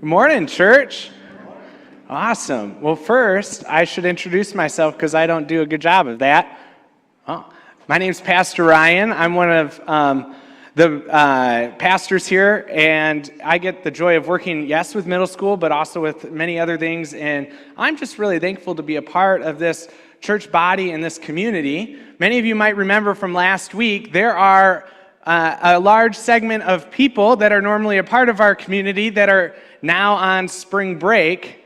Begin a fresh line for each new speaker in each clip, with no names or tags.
Good morning, church. Awesome. Well, first, I should introduce myself because I don't do a good job of that. My name's Pastor Ryan. I'm one of the pastors here, and I get the joy of working, yes, with middle school, but also with many other things, and I'm just really thankful to be a part of this church body and this community. Many of you might remember from last week, there are a large segment of people that are normally a part of our community that are now on spring break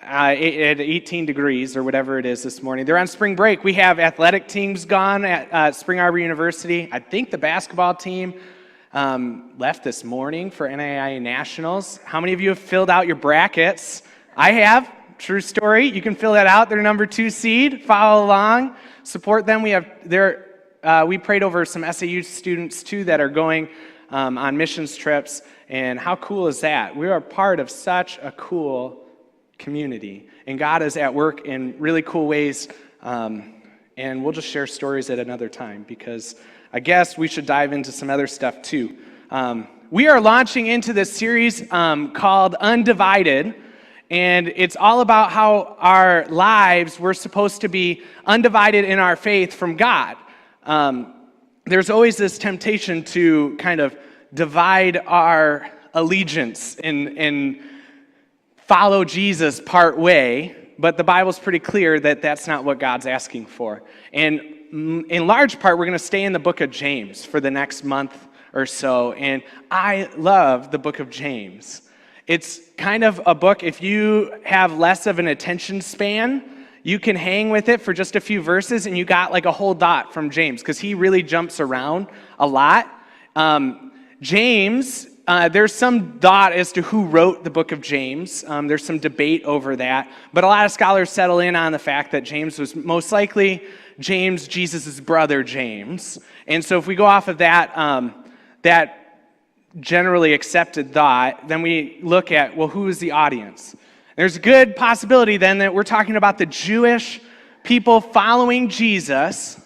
at 18 degrees or whatever it is this morning. They're on spring break. We have athletic teams gone at Spring Arbor University. I think the basketball team left this morning for NAIA Nationals. How many of you have filled out your brackets? I have. True story. You can fill that out. They're number 2 seed. Follow along. Support them. We prayed over some SAU students, too, that are going on missions trips, and how cool is that? We are part of such a cool community, and God is at work in really cool ways, and we'll just share stories at another time, because I guess we should dive into some other stuff, too. We are launching into this series called Undivided, and it's all about how our lives, we're supposed to be undivided in our faith from God. There's always this temptation to kind of divide our allegiance and follow Jesus part way, but the Bible's pretty clear that that's not what God's asking for. And in large part, we're going to stay in the book of James for the next month or so, and I love the book of James. It's kind of a book, if you have less of an attention span, you can hang with it for just a few verses, and you got like a whole dot from James, because he really jumps around a lot. James, there's some thought as to who wrote the book of James. There's some debate over that, but a lot of scholars settle in on the fact that James was most likely James, Jesus' brother James. And so if we go off of that, that generally accepted thought, then we look at, well, who is the audience? There's a good possibility then that we're talking about the Jewish people following Jesus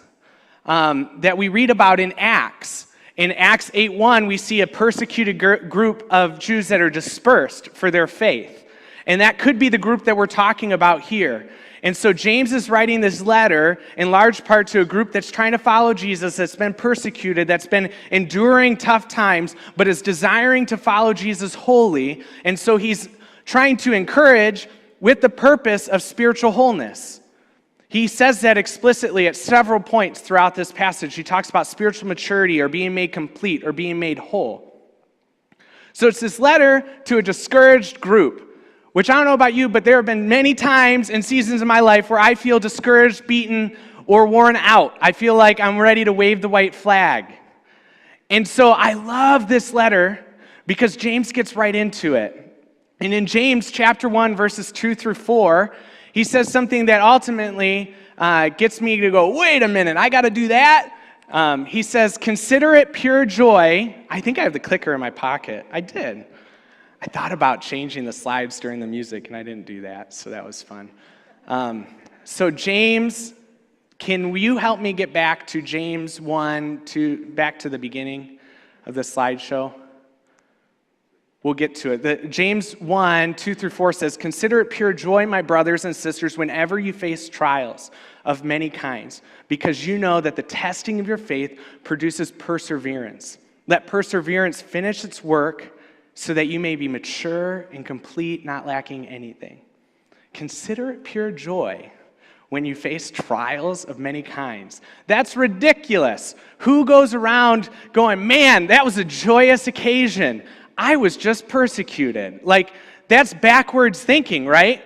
that we read about in Acts. In Acts 8:1, we see a persecuted group of Jews that are dispersed for their faith. And that could be the group that we're talking about here. And so James is writing this letter in large part to a group that's trying to follow Jesus, that's been persecuted, that's been enduring tough times, but is desiring to follow Jesus wholly. And so he's trying to encourage with the purpose of spiritual wholeness. He says that explicitly at several points throughout this passage. He talks about spiritual maturity or being made complete or being made whole. So it's this letter to a discouraged group, which I don't know about you, but there have been many times and seasons in my life where I feel discouraged, beaten, or worn out. I feel like I'm ready to wave the white flag. And so I love this letter because James gets right into it. And in James chapter 1, verses 2 through 4, he says something that ultimately gets me to go, wait a minute, I got to do that? He says, consider it pure joy. I think I have the clicker in my pocket. I did. I thought about changing the slides during the music, and I didn't do that, so that was fun. So James, can you help me get back to James 1, back to the beginning of the slideshow? We'll get to it. James 1, 2 through 4 says, consider it pure joy, my brothers and sisters, whenever you face trials of many kinds, because you know that the testing of your faith produces perseverance. Let perseverance finish its work so that you may be mature and complete, not lacking anything. Consider it pure joy when you face trials of many kinds. That's ridiculous. Who goes around going, man, that was a joyous occasion. I was just persecuted. Like, that's backwards thinking, right?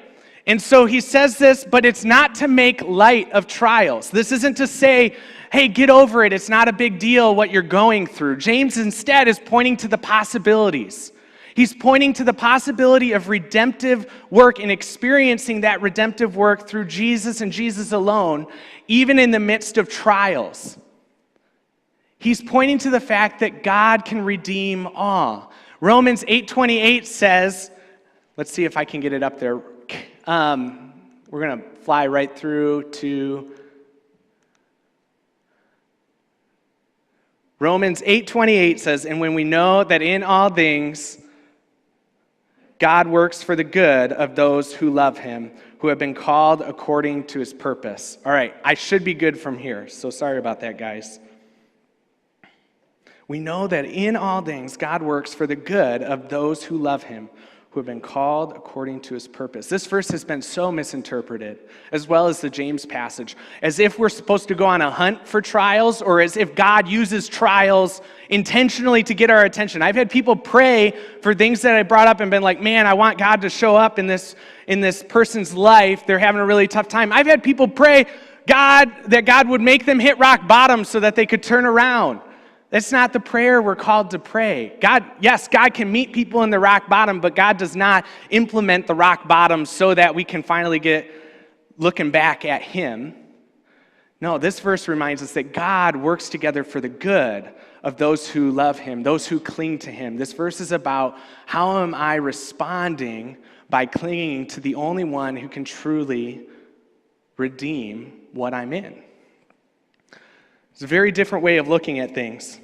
And so he says this, but it's not to make light of trials. This isn't to say, hey, get over it. It's not a big deal what you're going through. James instead is pointing to the possibilities. He's pointing to the possibility of redemptive work and experiencing that redemptive work through Jesus and Jesus alone, even in the midst of trials. He's pointing to the fact that God can redeem all. Romans 8:28 says, let's see if I can get it up there. We're going to fly right through to Romans 8:28 says, and when we know that in all things God works for the good of those who love him, who have been called according to his purpose. All right, I should be good from here, so sorry about that, guys. We know that in all things, God works for the good of those who love him, who have been called according to his purpose. This verse has been so misinterpreted, as well as the James passage, as if we're supposed to go on a hunt for trials, or as if God uses trials intentionally to get our attention. I've had people pray for things that I brought up and been like, man, I want God to show up in this person's life. They're having a really tough time. I've had people pray that God would make them hit rock bottom so that they could turn around. That's not the prayer we're called to pray. God can meet people in the rock bottom, but God does not implement the rock bottom so that we can finally get looking back at him. No, this verse reminds us that God works together for the good of those who love him, those who cling to him. This verse is about how am I responding by clinging to the only one who can truly redeem what I'm in. It's a very different way of looking at things.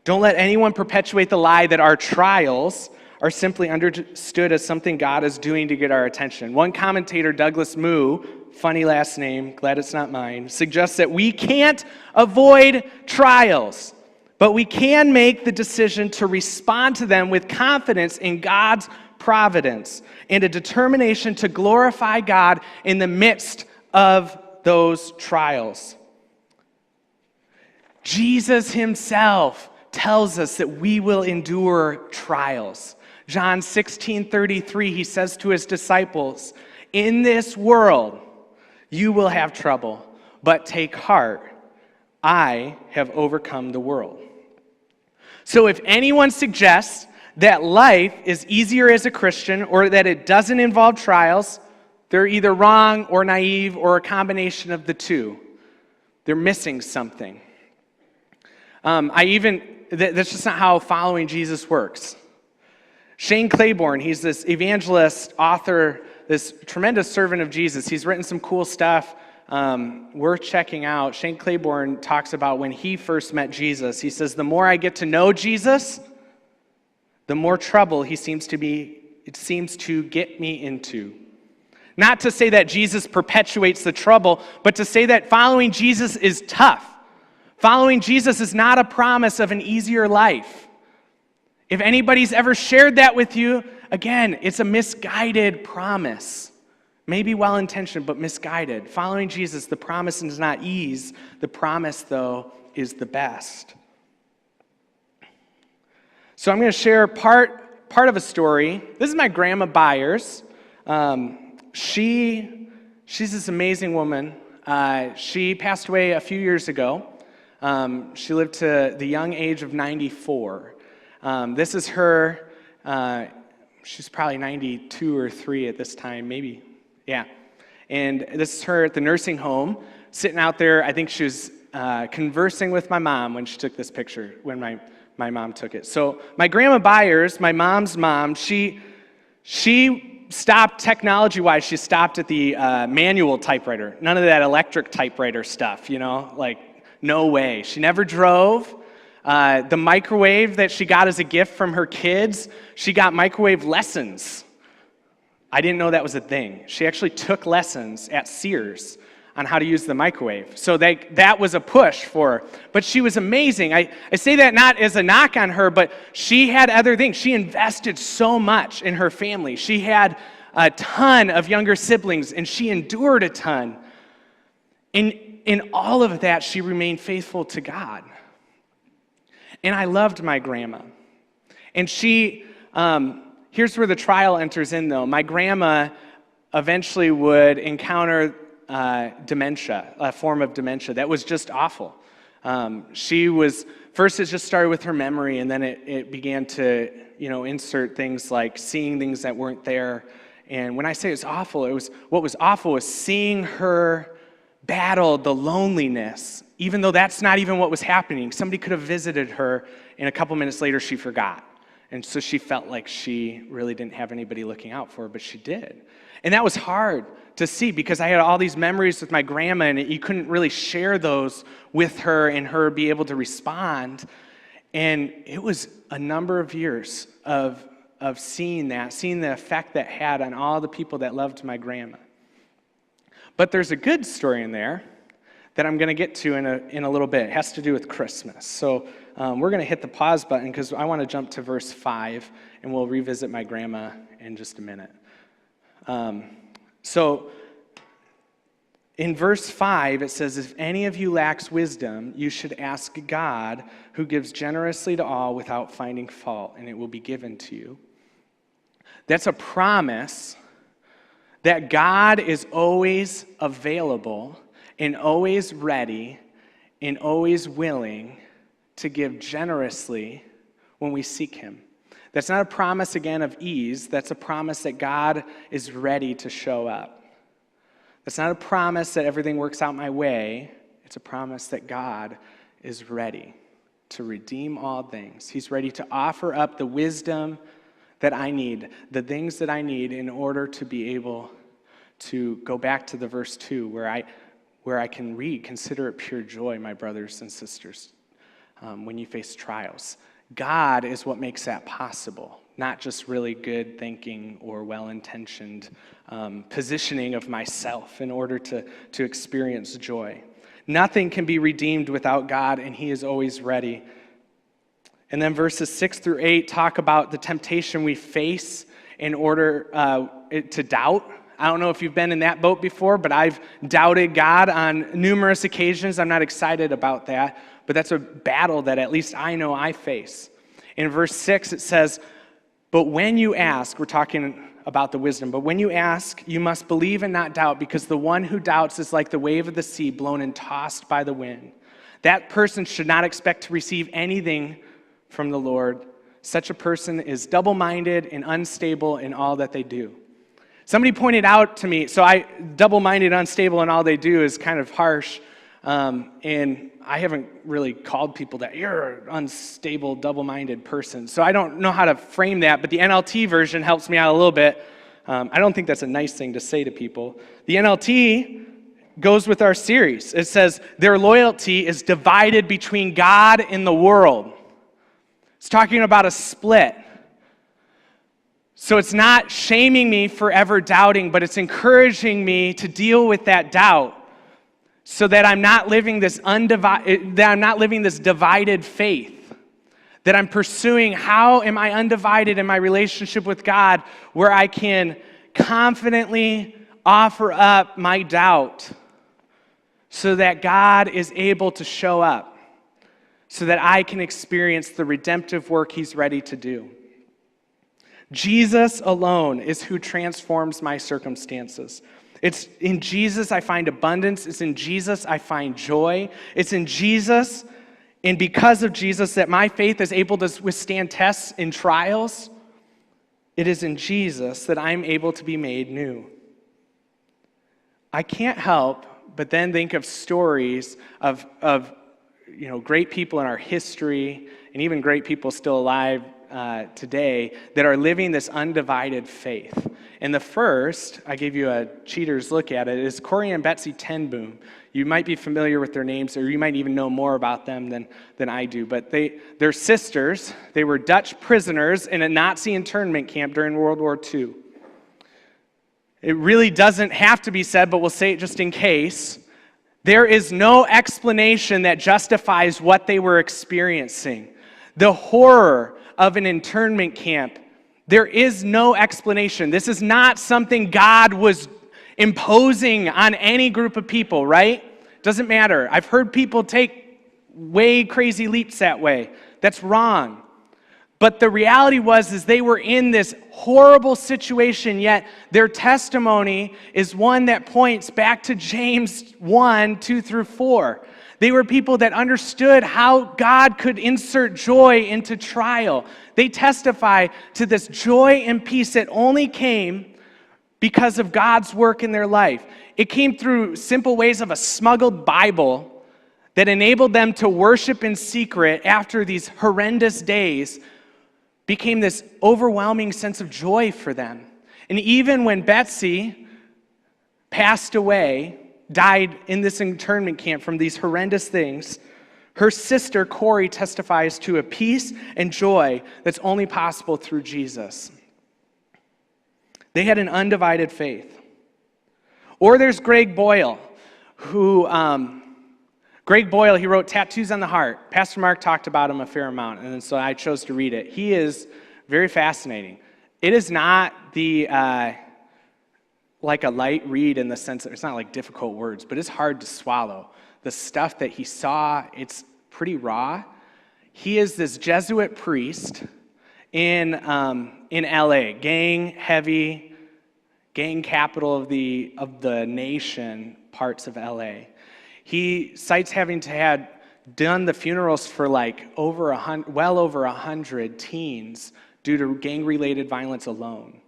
Don't let anyone perpetuate the lie that our trials are simply understood as something God is doing to get our attention. One commentator, Douglas Moo, funny last name, glad it's not mine, suggests that we can't avoid trials, but we can make the decision to respond to them with confidence in God's providence and a determination to glorify God in the midst of those trials. Jesus himself tells us that we will endure trials. John 16:33, he says to his disciples, "In this world you will have trouble, but take heart. I have overcome the world." So if anyone suggests that life is easier as a Christian or that it doesn't involve trials, they're either wrong or naive or a combination of the two. They're missing something. That's just not how following Jesus works. Shane Claiborne, he's this evangelist, author, this tremendous servant of Jesus. He's written some cool stuff worth checking out. Shane Claiborne talks about when he first met Jesus. He says, the more I get to know Jesus, the more trouble it seems to get me into. Not to say that Jesus perpetuates the trouble, but to say that following Jesus is tough. Following Jesus is not a promise of an easier life. If anybody's ever shared that with you, again, it's a misguided promise. Maybe well-intentioned, but misguided. Following Jesus, the promise is not ease. The promise, though, is the best. So I'm going to share part of a story. This is my grandma Byers. She's this amazing woman. She passed away a few years ago. She lived to the young age of 94. This is her. She's probably 92 or 3 at this time, maybe. Yeah. And this is her at the nursing home, sitting out there. I think she was conversing with my mom when she took this picture, when my mom took it. So my grandma Byers, my mom's mom, she stopped technology-wise. She stopped at the manual typewriter. None of that electric typewriter stuff, like no way. She never drove. The microwave that she got as a gift from her kids, she got microwave lessons. I didn't know that was a thing. She actually took lessons at Sears on how to use the microwave. So that was a push for her. But she was amazing. I say that not as a knock on her, but she had other things. She invested so much in her family. She had a ton of younger siblings, and she endured a ton. In all of that, she remained faithful to God. And I loved my grandma. And here's where the trial enters in, though. My grandma eventually would encounter dementia, a form of dementia that was just awful. First it just started with her memory, and then it began to, insert things like seeing things that weren't there. And when I say it's awful, what was awful was seeing her battle the loneliness, even though that's not even what was happening. Somebody could have visited her, and a couple minutes later she forgot. And so she felt like she really didn't have anybody looking out for her, but she did. And that was hard to see because I had all these memories with my grandma, and you couldn't really share those with her and her be able to respond. And it was a number of years of of seeing the effect that had on all the people that loved my grandma. But there's a good story in there that I'm going to get to in a little bit. It has to do with Christmas. So we're going to hit the pause button because I want to jump to verse 5, and we'll revisit my grandma in just a minute. So in verse 5, it says, "If any of you lacks wisdom, you should ask God, who gives generously to all without finding fault, and it will be given to you." That's a promise that God is always available and always ready and always willing to give generously when we seek him. That's not a promise, again, of ease. That's a promise that God is ready to show up. That's not a promise that everything works out my way. It's a promise that God is ready to redeem all things. He's ready to offer up the wisdom that I need, the things that I need in order to be able to go back to the verse 2 where I can read, "Consider it pure joy, my brothers and sisters, when you face trials." God is what makes that possible, not just really good thinking or well-intentioned positioning of myself in order to experience joy. Nothing can be redeemed without God, and he is always ready. And then verses 6 through 8 talk about the temptation we face in order to doubt. I don't know if you've been in that boat before, but I've doubted God on numerous occasions. I'm not excited about that, but that's a battle that at least I know I face. In verse 6, it says, "But when you ask," we're talking about the wisdom, "but when you ask, you must believe and not doubt, because the one who doubts is like the wave of the sea blown and tossed by the wind. That person should not expect to receive anything from the Lord. Such a person is double-minded and unstable in all that they do." Somebody pointed out to me, double-minded, unstable in all they do is kind of harsh, and I haven't really called people that, "You're an unstable, double-minded person." So I don't know how to frame that, but the NLT version helps me out a little bit. I don't think that's a nice thing to say to people. The NLT goes with our series. It says, "Their loyalty is divided between God and the world." It's talking about a split. So it's not shaming me for ever doubting, but it's encouraging me to deal with that doubt so that I'm not living this divided faith, that I'm pursuing how am I undivided in my relationship with God, where I can confidently offer up my doubt so that God is able to show up, so that I can experience the redemptive work he's ready to do. Jesus alone is who transforms my circumstances. It's in Jesus I find abundance. It's in Jesus I find joy. It's in Jesus, and because of Jesus, that my faith is able to withstand tests and trials. It is in Jesus that I'm able to be made new. I can't help but then think of stories of great people in our history, and even great people still alive today, that are living this undivided faith. And the first, I gave you a cheater's look at it, is Corrie and Betsy ten Boom. You might be familiar with their names, or you might even know more about them than I do. But they're sisters. They were Dutch prisoners in a Nazi internment camp during World War II. It really doesn't have to be said, but we'll say it just in case. There is no explanation that justifies what they were experiencing. The horror of an internment camp, there is no explanation. This is not something God was imposing on any group of people, right? Doesn't matter. I've heard people take way crazy leaps that way. That's wrong. But the reality is they were in this horrible situation, yet their testimony is one that points back to James 1, 2 through 4. They were people that understood how God could insert joy into trial. They testify to this joy and peace that only came because of God's work in their life. It came through simple ways of a smuggled Bible that enabled them to worship in secret after these horrendous days, became this overwhelming sense of joy for them. And even when Betsy passed away, died in this internment camp from these horrendous things, Her sister, Corey, testifies to a peace and joy that's only possible through Jesus. They had an undivided faith. Or there's Greg Boyle, he wrote Tattoos on the Heart. Pastor Mark talked about him a fair amount, and so I chose to read it. He is very fascinating. It is not like a light read in the sense that it's not like difficult words, but it's hard to swallow. The stuff that he saw, it's pretty raw. He is this Jesuit priest in LA, gang capital of the nation, parts of LA. He cites having to had done the funerals for like well over 100 teens due to gang-related violence alone.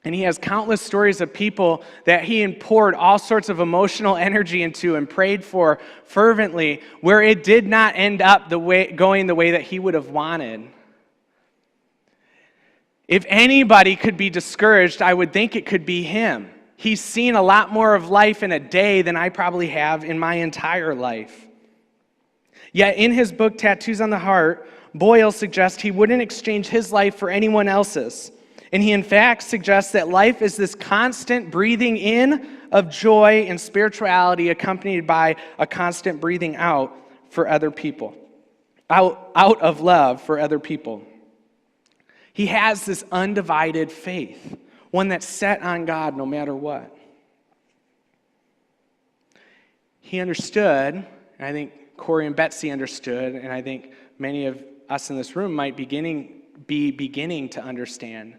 And he has countless stories of people that he poured all sorts of emotional energy into and prayed for fervently, where it did not end up going the way that he would have wanted. If anybody could be discouraged, I would think it could be him. He's seen a lot more of life in a day than I probably have in my entire life. Yet in his book, Tattoos on the Heart, Boyle suggests he wouldn't exchange his life for anyone else's. And he, in fact, suggests that life is this constant breathing in of joy and spirituality accompanied by a constant breathing out for other people, out of love for other people. He has this undivided faith, one that's set on God no matter what. He understood, and I think Corey and Betsy understood, and I think many of us in this room might be beginning to understand.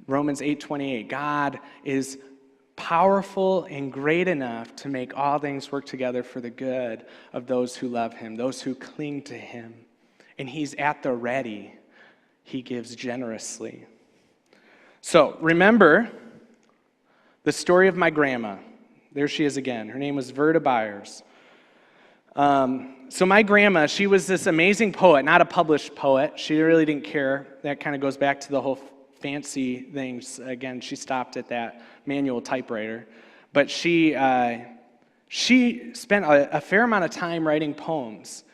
Romans 8:28, God is powerful and great enough to make all things work together for the good of those who love him, those who cling to him. And he's at the ready. He gives generously. So remember the story of my grandma. There she is again. Her name was Verda Byers. So my grandma, she was this amazing poet, not a published poet. She really didn't care. That kind of goes back to the whole fancy things. Again, she stopped at that manual typewriter. But she spent a fair amount of time writing poems.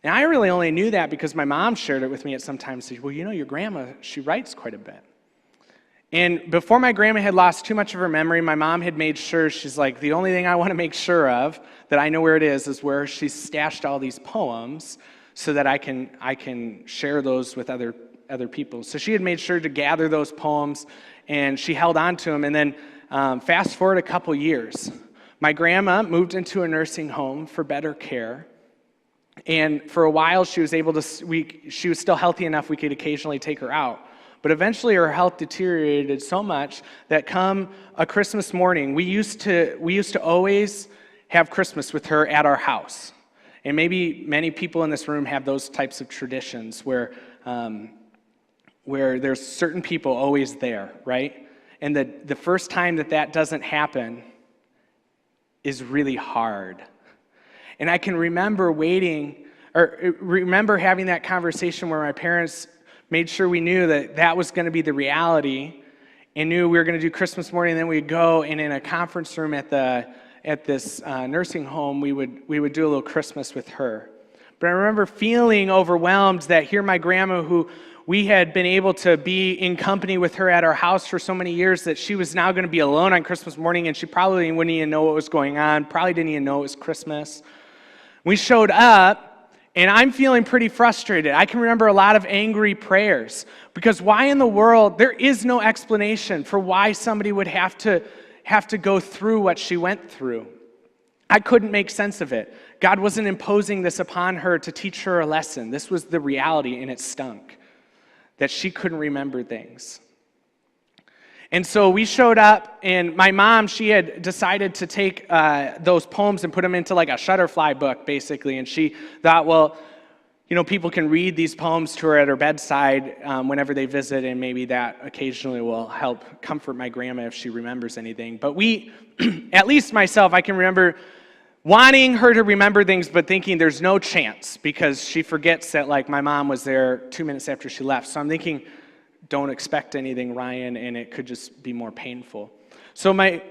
And I really only knew that because my mom shared it with me at some time. Said, well, you know, your grandma, she writes quite a bit. And before my grandma had lost too much of her memory, my mom had made sure, she's like, the only thing I want to make sure of, that I know where it is where she's stashed all these poems so that I can share those with other people. So she had made sure to gather those poems, and she held on to them. And then fast forward a couple years, my grandma moved into a nursing home for better care. And for a while, she was still healthy enough we could occasionally take her out. But eventually her health deteriorated so much that come a Christmas morning, we used to always have Christmas with her at our house. And maybe many people in this room have those types of traditions where there's certain people always there, right? And the first time that doesn't happen is really hard. And I can remember remember having that conversation where my parents made sure we knew that was going to be the reality, and knew we were going to do Christmas morning, and then we'd go, and in a conference room at this nursing home, we would do a little Christmas with her. But I remember feeling overwhelmed that here my grandma, who we had been able to be in company with her at our house for so many years, that she was now going to be alone on Christmas morning, and she probably wouldn't even know what was going on, probably didn't even know it was Christmas. We showed up, and I'm feeling pretty frustrated. I can remember a lot of angry prayers, because why in the world, there is no explanation for why somebody would have to go through what she went through. I couldn't make sense of it. God wasn't imposing this upon her to teach her a lesson. This was the reality, and it stunk, that she couldn't remember things. And so we showed up, and my mom, she had decided to take those poems and put them into like a Shutterfly book, basically. And she thought, well, you know, people can read these poems to her at her bedside whenever they visit, and maybe that occasionally will help comfort my grandma if she remembers anything. But we, at least myself, I can remember wanting her to remember things, but thinking there's no chance, because she forgets that, like, my mom was there 2 minutes after she left. So I'm thinking, don't expect anything, Ryan, and it could just be more painful. So my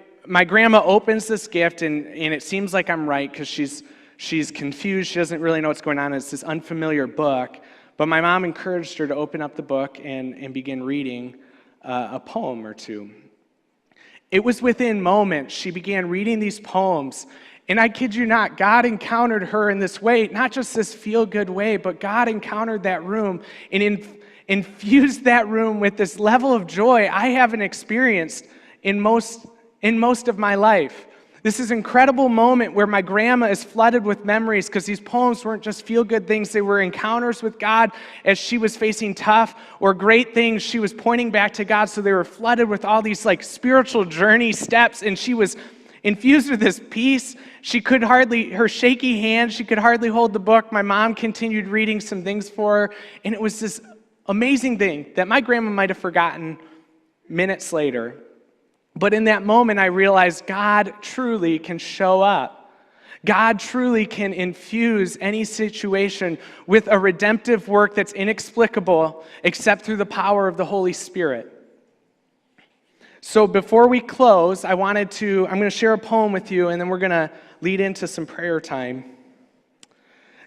grandma opens this gift, and it seems like I'm right, because She's confused. She doesn't really know what's going on. It's this unfamiliar book. But my mom encouraged her to open up the book and begin reading a poem or two. It was within moments she began reading these poems. And I kid you not, God encountered her in this way, not just this feel-good way, but God encountered that room and infused that room with this level of joy I haven't experienced in most of my life. This is an incredible moment where my grandma is flooded with memories because these poems weren't just feel-good things. They were encounters with God as she was facing tough or great things. She was pointing back to God, so they were flooded with all these spiritual journey steps, and she was infused with this peace. Her shaky hand, she could hardly hold the book. My mom continued reading some things for her, and it was this amazing thing that my grandma might have forgotten minutes later. But in that moment, I realized God truly can show up. God truly can infuse any situation with a redemptive work that's inexplicable except through the power of the Holy Spirit. So before we close, I'm going to share a poem with you, and then we're going to lead into some prayer time.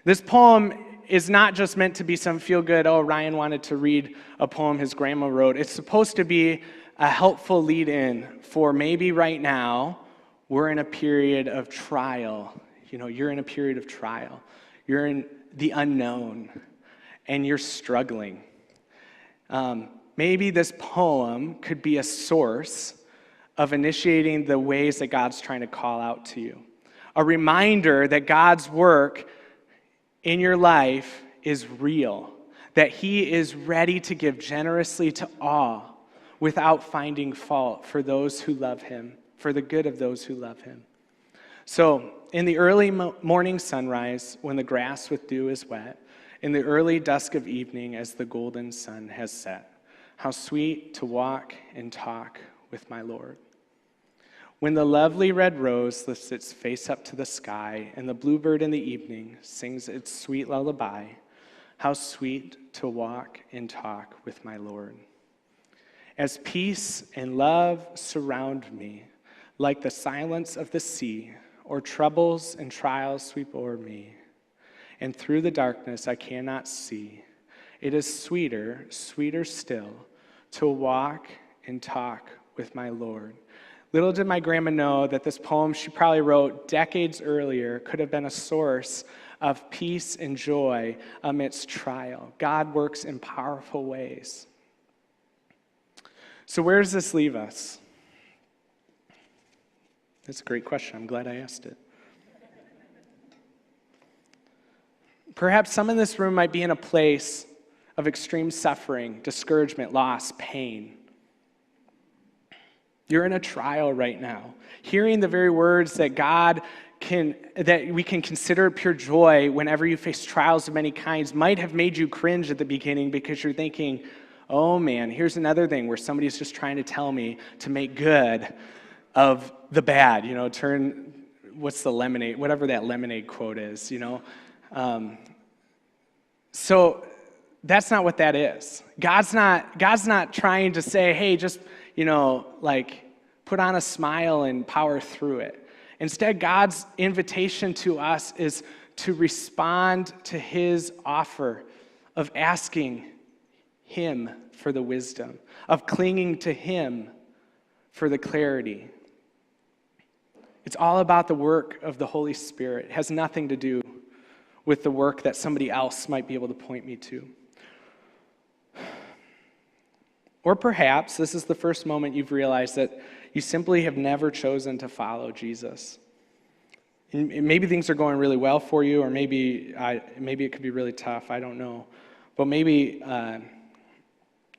This poem is not just meant to be some feel-good, Ryan wanted to read a poem his grandma wrote. It's supposed to be a helpful lead-in for maybe right now we're in a period of trial. You're in a period of trial. You're in the unknown, and you're struggling. Maybe this poem could be a source of initiating the ways that God's trying to call out to you. A reminder that God's work in your life is real, that He is ready to give generously to all without finding fault for those who love Him, for the good of those who love Him. So, in the early morning sunrise, when the grass with dew is wet, in the early dusk of evening as the golden sun has set, how sweet to walk and talk with my Lord. When the lovely red rose lifts its face up to the sky, and the bluebird in the evening sings its sweet lullaby, how sweet to walk and talk with my Lord. As peace and love surround me, like the silence of the sea, or troubles and trials sweep o'er me, and through the darkness I cannot see, it is sweeter, sweeter still, to walk and talk with my Lord. Little did my grandma know that this poem she probably wrote decades earlier could have been a source of peace and joy amidst trial. God works in powerful ways. So where does this leave us? That's a great question. I'm glad I asked it. Perhaps some in this room might be in a place of extreme suffering, discouragement, loss, pain. You're in a trial right now. Hearing the very words that that we can consider pure joy whenever you face trials of many kinds might have made you cringe at the beginning because you're thinking, oh man, here's another thing where somebody's just trying to tell me to make good of the bad, what's the lemonade, whatever that lemonade quote is, So that's not what that is. God's not trying to say, hey, just, put on a smile and power through it. Instead, God's invitation to us is to respond to His offer of asking Him for the wisdom, of clinging to Him for the clarity. It's all about the work of the Holy Spirit. It has nothing to do with the work that somebody else might be able to point me to. Or perhaps this is the first moment you've realized that you simply have never chosen to follow Jesus. And maybe things are going really well for you, or maybe it could be really tough. I don't know. But maybe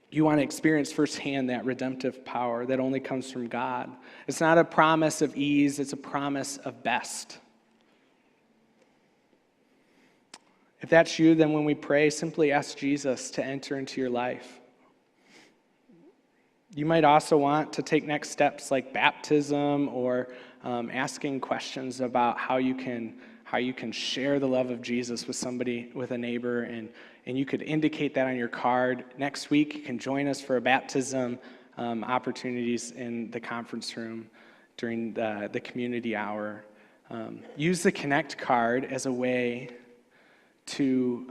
you want to experience firsthand that redemptive power that only comes from God. It's not a promise of ease, it's a promise of best. If that's you, then when we pray, simply ask Jesus to enter into your life. You might also want to take next steps like baptism or asking questions about how you can share the love of Jesus with somebody, with a neighbor, and you could indicate that on your card. Next week, you can join us for a baptism opportunities in the conference room during the community hour. use the Connect card as a way to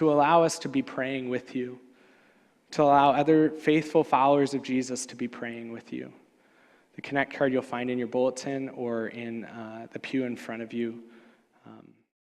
allow us to be praying with you, to allow other faithful followers of Jesus to be praying with you. The Connect card you'll find in your bulletin or in the pew in front of you.